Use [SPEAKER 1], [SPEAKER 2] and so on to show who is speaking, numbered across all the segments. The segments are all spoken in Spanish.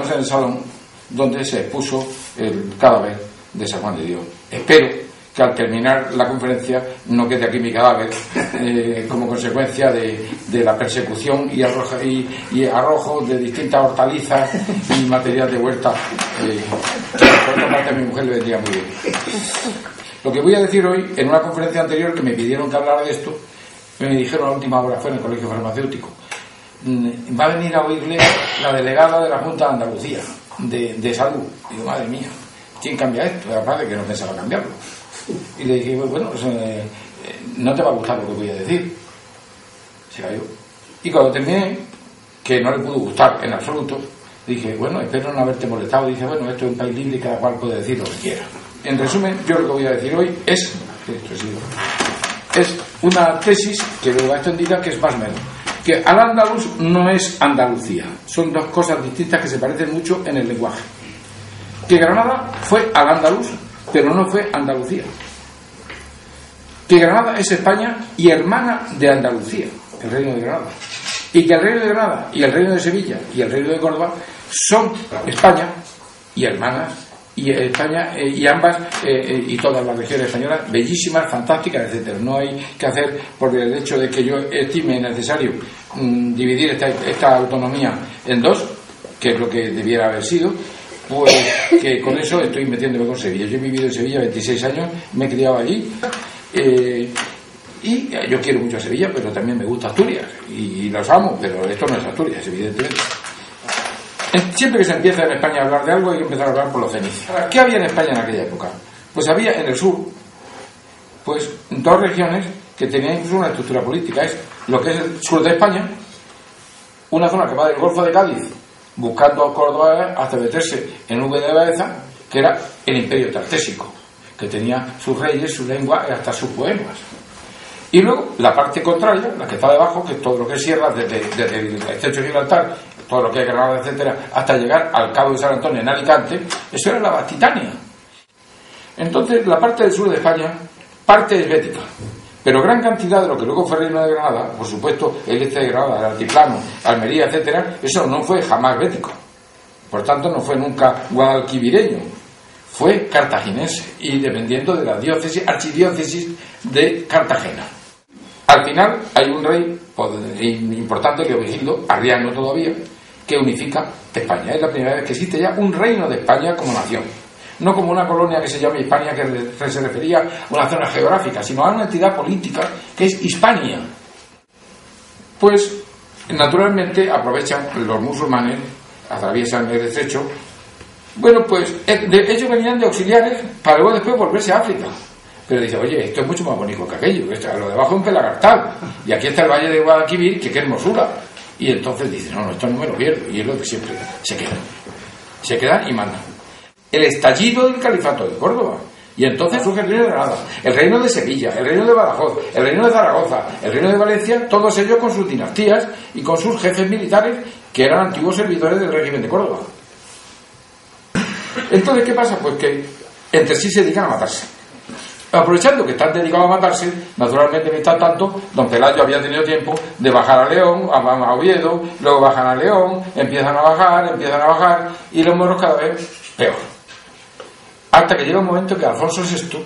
[SPEAKER 1] estamos en el salón donde se expuso el cadáver de San Juan de Dios. Espero que al terminar la conferencia no quede aquí mi cadáver como consecuencia de la persecución y arrojo de distintas hortalizas y material de huerta, que por otra parte a mi mujer le vendría muy bien. Lo que voy a decir hoy, en una conferencia anterior que me pidieron que hablara de esto, me dijeron a la última hora, fue en el Colegio Farmacéutico, va a venir a oírle la delegada de la Junta de Andalucía de Salud. Digo, madre mía, ¿quién cambia esto? Además de que no pensaba cambiarlo. Y le dije, bueno, no te va a gustar lo que voy a decir. Se cayó. Y cuando terminé, que no le pudo gustar en absoluto, dije, bueno, espero no haberte molestado. Dice, bueno, esto es un país libre y cada cual puede decir lo que quiera. En resumen, yo lo que voy a decir hoy es una tesis que luego va extendida, que es más o menos que Al-Ándalus no es Andalucía. Son dos cosas distintas que se parecen mucho en el lenguaje. Que Granada fue Al-Ándalus, pero no fue Andalucía. Que Granada es España y hermana de Andalucía, el Reino de Granada. Y que el Reino de Granada y el Reino de Sevilla y el Reino de Córdoba son España y hermanas, y España y ambas y todas las regiones españolas bellísimas, fantásticas, etcétera. No hay que hacer por el hecho de que yo estime necesario dividir esta autonomía en dos, que es lo que debiera haber sido. Pues que con eso estoy metiéndome con Sevilla. Yo he vivido en Sevilla 26 años, me he criado allí, y yo quiero mucho a Sevilla, pero también me gusta Asturias y los amo, pero esto no es Asturias, evidentemente. Siempre que se empieza en España a hablar de algo, hay que empezar a hablar por los fenicios. ¿Qué había en España en aquella época? Pues había en el sur, pues dos regiones que tenían incluso una estructura política. Es lo que es el sur de España, una zona que va del Golfo de Cádiz buscando Córdoba hasta meterse en V de Baeza, que era el Imperio Tartésico, que tenía sus reyes, su lengua y hasta sus poemas. Y luego la parte contraria, la que está debajo, que es todo lo que es sierra, desde el estrecho de Gibraltar, todo lo que es Granada, etcétera, hasta llegar al Cabo de San Antonio en Alicante, eso era la Bastitania. Entonces la parte del sur de España, parte es bética, pero gran cantidad de lo que luego fue Reino de Granada, por supuesto el este de Granada, el altiplano, Almería, etcétera, eso no fue jamás bético, por tanto no fue nunca guadalquivireño, fue cartaginense y dependiendo de la diócesis, archidiócesis de Cartagena. Al final hay un rey importante, que es Vigildo, arriano todavía, que unifica España. Es la primera vez que existe ya un reino de España como nación, no como una colonia que se llama Hispania, que se refería a una zona geográfica, sino a una entidad política que es Hispania. Pues naturalmente aprovechan los musulmanes, atraviesan el estrecho. Bueno, pues ellos venían de auxiliares para luego después volverse a África. Pero dice, oye, esto es mucho más bonito que aquello, lo de abajo es un Pelagartal, y aquí está el Valle de Guadalquivir, que qué hermosura. Y entonces dice, no, esto no me lo pierdo, y es lo que siempre se quedan y mandan. El estallido del califato de Córdoba, y entonces surge el reino de Granada, el reino de Sevilla, el reino de Badajoz, el reino de Zaragoza, el reino de Valencia, todos ellos con sus dinastías y con sus jefes militares que eran antiguos servidores del régimen de Córdoba. Entonces, ¿qué pasa? Pues que entre sí se dedican a matarse. Aprovechando que están dedicados a matarse, naturalmente, mientras tanto, don Pelayo había tenido tiempo de bajar a León, a Oviedo, luego bajan a León, empiezan a bajar, y los moros cada vez peor. Hasta que llega un momento que Alfonso VI,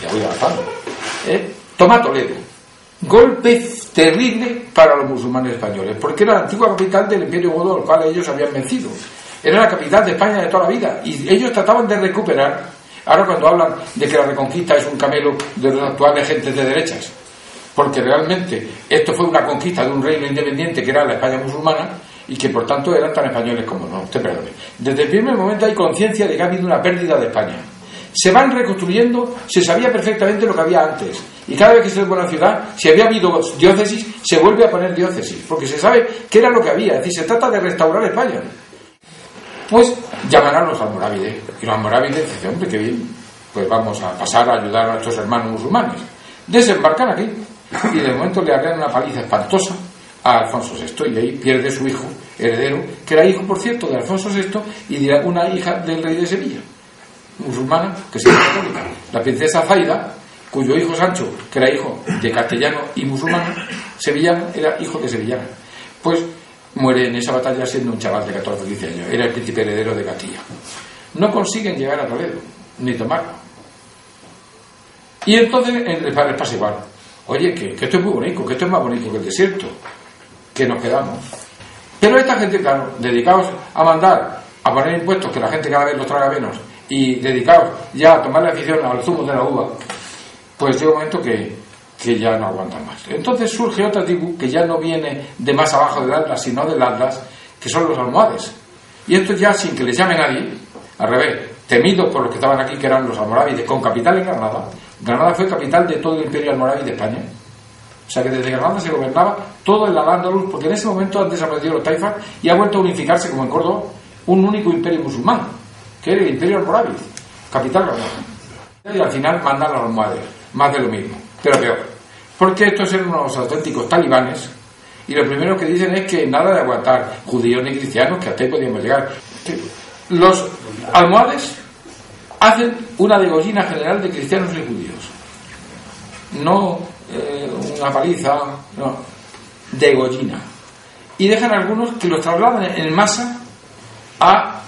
[SPEAKER 1] ya voy avanzando, toma Toledo. Golpe terrible para los musulmanes españoles, porque era la antigua capital del Imperio Godo, al cual ellos habían vencido. Era la capital de España de toda la vida, y ellos trataban de recuperar. Ahora cuando hablan de que la reconquista es un camelo de los actuales gentes de derechas, porque realmente esto fue una conquista de un reino independiente que era la España musulmana, y que por tanto eran tan españoles como no, usted perdone. Desde el primer momento hay conciencia de que ha habido una pérdida de España. Se van reconstruyendo, se sabía perfectamente lo que había antes, y cada vez que se vuelve a una ciudad, si había habido diócesis, se vuelve a poner diócesis, porque se sabe qué era lo que había, es decir, se trata de restaurar España. Pues llaman a los almorávides, y los almorávides dicen, hombre, qué bien, pues vamos a pasar a ayudar a nuestros hermanos musulmanes. Desembarcan aquí, y de momento le arreglan una paliza espantosa a Alfonso VI, y ahí pierde su hijo heredero, que era hijo, por cierto, de Alfonso VI y de una hija del rey de Sevilla, musulmana, que se llama católica, la princesa Zaida, cuyo hijo Sancho, que era hijo de castellano y musulmana, sevillano, era hijo de sevillana. Pues muere en esa batalla siendo un chaval de 14 o 15 años. Era el príncipe heredero de Castilla. No consiguen llegar a Toledo, ni tomarlo. Y entonces les pasa igual. Oye, que esto es muy bonito, que esto es más bonito que el desierto, que nos quedamos. Pero esta gente, claro, dedicados a mandar a poner impuestos, que la gente cada vez los traga menos, y dedicados ya a tomar la afición al zumo de la uva, pues llega un momento que ya no aguantan más. Entonces surge otra tribu que ya no viene de más abajo del Atlas, sino del Atlas, que son los almohades. Y esto ya sin que les llame nadie, al revés, temidos por los que estaban aquí, que eran los almorávides, con capital en Granada. Granada fue capital de todo el imperio almorávid de España. O sea que desde Granada se gobernaba todo el Al-Ándalus, porque en ese momento han desaparecido los taifas y ha vuelto a unificarse, como en Córdoba, un único imperio musulmán, que era el imperio almorávid, capital Granada. Y al final mandan los almohades, más de lo mismo, pero peor. Porque estos eran unos auténticos talibanes, y lo primero que dicen es que nada de aguantar judíos ni cristianos, que hasta ahí podíamos llegar. Los almohades hacen una degollina general de cristianos y judíos. No una paliza, no, degollina. Y dejan algunos que los trasladan en masa al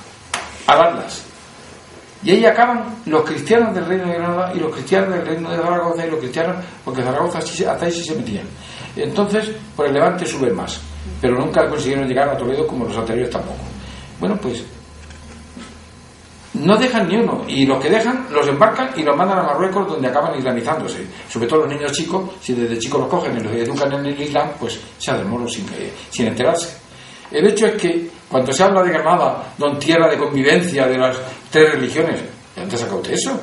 [SPEAKER 1] Atlas. Y ahí acaban los cristianos del reino de Granada y los cristianos del reino de Zaragoza y los cristianos, porque Zaragoza hasta ahí sí se metían. Entonces, por el Levante suben más, pero nunca consiguieron llegar a Toledo como los anteriores tampoco. Bueno, pues no dejan ni uno, y los que dejan los embarcan y los mandan a Marruecos, donde acaban islamizándose. Sobre todo los niños chicos, si desde chicos los cogen y los educan en el Islam, pues se hacen moros sin enterarse. El hecho es que cuando se habla de Granada, don tierra de convivencia de las tres religiones, ¿de dónde saca usted eso?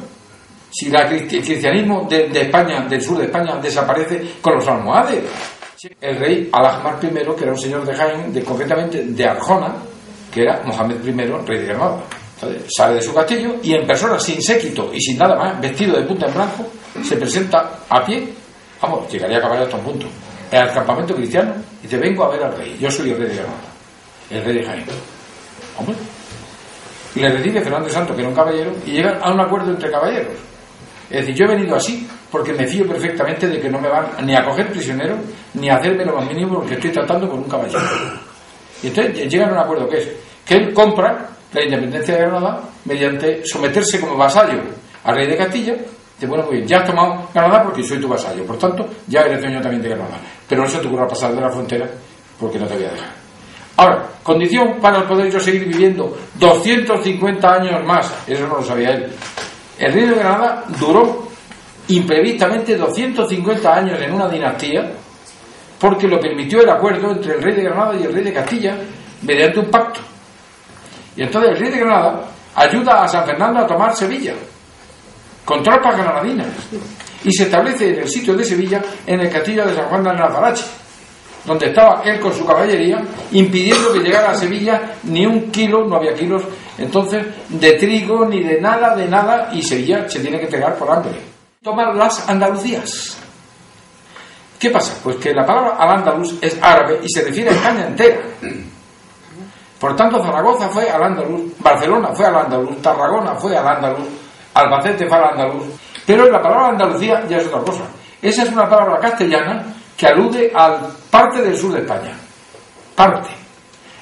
[SPEAKER 1] Si el cristianismo de España, del sur de España, desaparece con los almohades. El rey Al-Ahmar I, que era un señor de Jaén, concretamente de Arjona, que era Mohamed I, rey de Granada. Entonces, sale de su castillo y en persona, sin séquito y sin nada más, vestido de punta en blanco, se presenta a pie, vamos, llegaría a caballo hasta un punto, en el campamento cristiano, y dice: vengo a ver al rey, yo soy el rey de Granada, el rey de Jaén. Hombre, y le recibe Fernando Santo, que era un caballero, y llegan a un acuerdo entre caballeros. Es decir, yo he venido así porque me fío perfectamente de que no me van ni a coger prisionero ni a hacerme lo más mínimo, porque estoy tratando con un caballero. Y entonces llegan a un acuerdo que es que él compra la independencia de Granada mediante someterse como vasallo al rey de Castilla. Dice: bueno, muy bien, ya has tomado Granada porque soy tu vasallo, por tanto ya eres dueño también de Granada, pero no se te ocurra pasar de la frontera porque no te voy a dejar. Ahora, condición para poder yo seguir viviendo 250 años más, eso no lo sabía él. El rey de Granada duró imprevistamente 250 años en una dinastía porque lo permitió el acuerdo entre el rey de Granada y el rey de Castilla mediante un pacto. Y entonces el rey de Granada ayuda a San Fernando a tomar Sevilla con tropas granadinas y se establece en el sitio de Sevilla, en el castillo de San Juan de Alnazarache, donde estaba él con su caballería, impidiendo que llegara a Sevilla ni un kilo, no había kilos entonces de trigo ni de nada, y Sevilla se tiene que entregar por hambre. Toman las Andalucías. ¿Qué pasa? Pues que la palabra al-Ándalus es árabe y se refiere a España entera. Por tanto, Zaragoza fue al-Ándalus, Barcelona fue al-Ándalus, Tarragona fue al-Ándalus, Albacete fue al-Ándalus. Pero la palabra Andalucía ya es otra cosa. Esa es una palabra castellana que alude a parte del sur de España. Parte.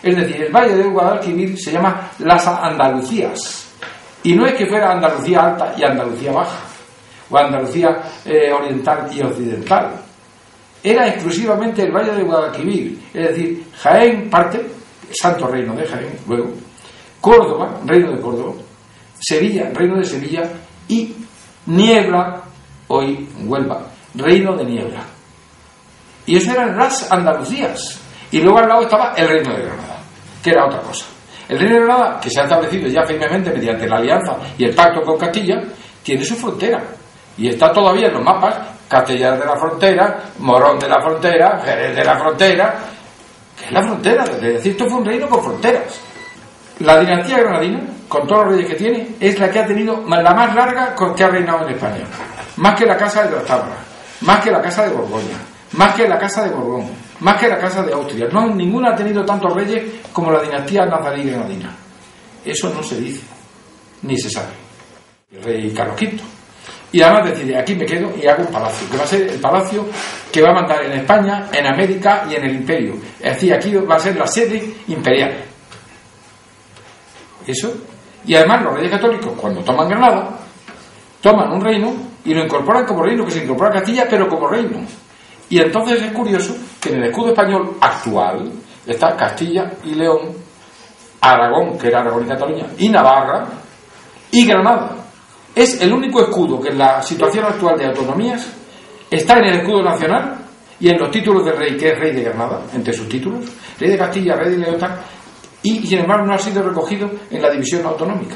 [SPEAKER 1] Es decir, el valle de Guadalquivir se llama las Andalucías. Y no es que fuera Andalucía alta y Andalucía baja, o Andalucía oriental y occidental. Era exclusivamente el valle de Guadalquivir. Es decir, Jaén, parte, Santo Reino de Jaén, luego, Córdoba, Reino de Córdoba, Sevilla, Reino de Sevilla, y Niebla, hoy Huelva, Reino de Niebla. Y eso eran las Andalucías. Y luego al lado estaba el Reino de Granada, que era otra cosa. El Reino de Granada, que se ha establecido ya firmemente mediante la alianza y el pacto con Castilla, tiene su frontera. Y está todavía en los mapas: Castellar de la Frontera, Morón de la Frontera, Jerez de la Frontera, que es la frontera. Es decir, esto fue un reino con fronteras. La dinastía granadina, con todos los reyes que tiene, es la que ha tenido la más larga que ha reinado en España. Más que la casa de Trastámara, más que la casa de Borgoña, más que la casa de Borbón, más que la casa de Austria. No, ninguna ha tenido tantos reyes como la dinastía nazarí granadina. Eso no se dice, ni se sabe. El rey Carlos V. Y además decir, aquí me quedo y hago un palacio, que va a ser el palacio que va a mandar en España, en América y en el imperio. Es decir, aquí va a ser la sede imperial. Eso. Y además los reyes católicos, cuando toman Granada, toman un reino y lo incorporan como reino, que se incorpora a Castilla, pero como reino. Y entonces es curioso que en el escudo español actual está Castilla y León, Aragón, que era Aragón y Cataluña, y Navarra, y Granada. Es el único escudo que en la situación actual de autonomías está en el escudo nacional y en los títulos del rey, que es rey de Granada, entre sus títulos, rey de Castilla, rey de León, y sin embargo no ha sido recogido en la división autonómica.